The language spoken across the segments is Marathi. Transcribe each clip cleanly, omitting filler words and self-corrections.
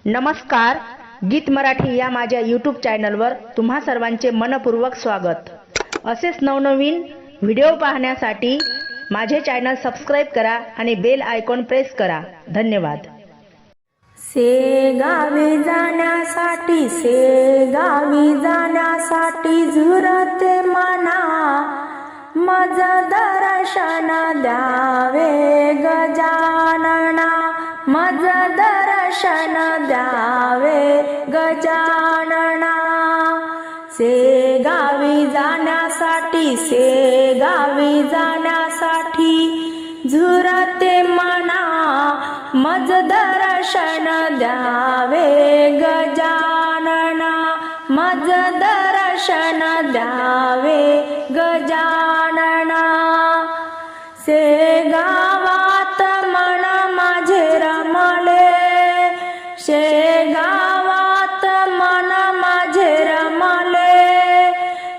नमस्कार, गीत मराठी या माझ्या यूट्यूब चॅनलवर तुम्हा सर्वांचे मनपूर्वक स्वागत। असेच नवनवीन व्हिडिओ पाहण्यासाठी माझे चॅनल सबस्क्राइब करा आणि बेल आयकॉन प्रेस करा। धन्यवाद। गावी जाण्यासाठी झुरते मना, मज दर्शन द्यावे गजानना, मज दर्शन द्यावे गजानना। गावी जाण्यासाठी झुरते मना, मज दर्शन द्यावे गजानना, मज दर्शन द्यावे गजानना। गावात मन माझे रमले, गावात मन माझे रमले,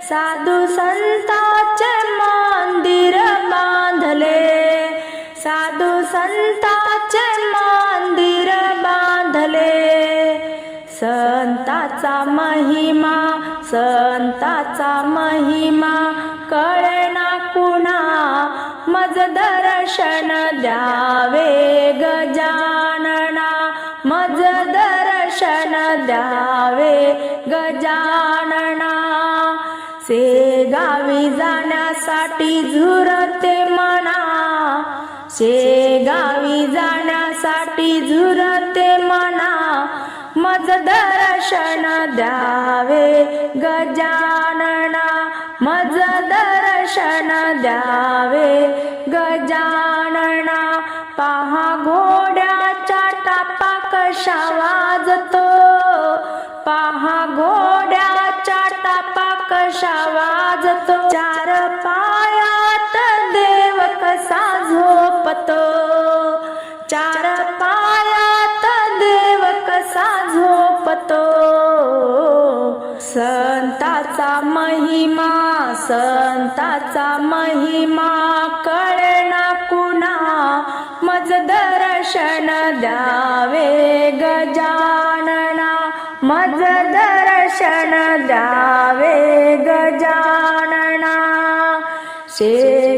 साधू संतांचे मंदिर बांधले, साधू संतांचे मंदिर बांधले। संताचा महिमा कळेना कुणा, मज दर्शन द्यावे गजानना, मज दर्शन द्यावे गजानना। गावी जाण्यासाठी झुरते मना, गावी जाण्यासाठी झुरते मना, मज दर्शन द्यावे गजानना, मज दर्शन द्यावे गजानना। पहा घोड्याचा टापा कशा वाजतो, पहा घोड्याचा टापा कशा वाजतो, चार पायात देव कसा झोपतो, चार पायात देव कसा झोपतो। संताचा महिमा कळेना कुणा, मज दर्शन द्यावे गजानना, मज दर्शन द्यावे गजानना।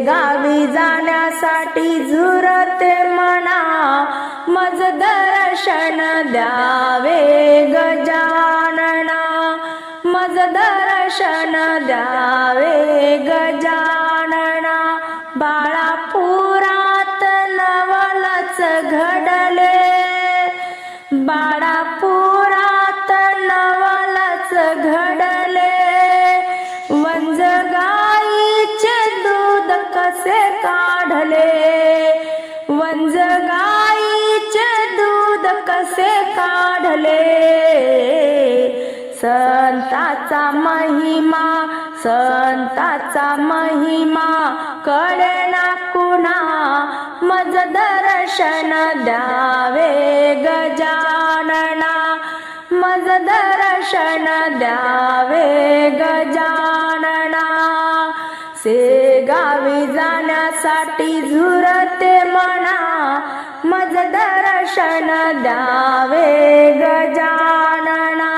गावी जाण्यासाठी झुरते मना, मज दर्शन द्यावे गजानना, मज दर्शन द्यावे गजानना। बाळापुरात नवलच घडले, बाळापुरात नवलच घडले, वंज गाईचे दूध कसे काढले, वंज गाईचे दूध कसे काढले। संताचा महिमा कळेना कुणा, मज दर्शन द्यावे गजानना, मज दर्शन द्यावे गजानना। गावी जाण्यासाठी झुरते मना, मज दर्शन द्यावे गजानना,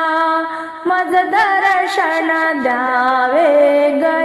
मज दर्शन द्यावे गजानना।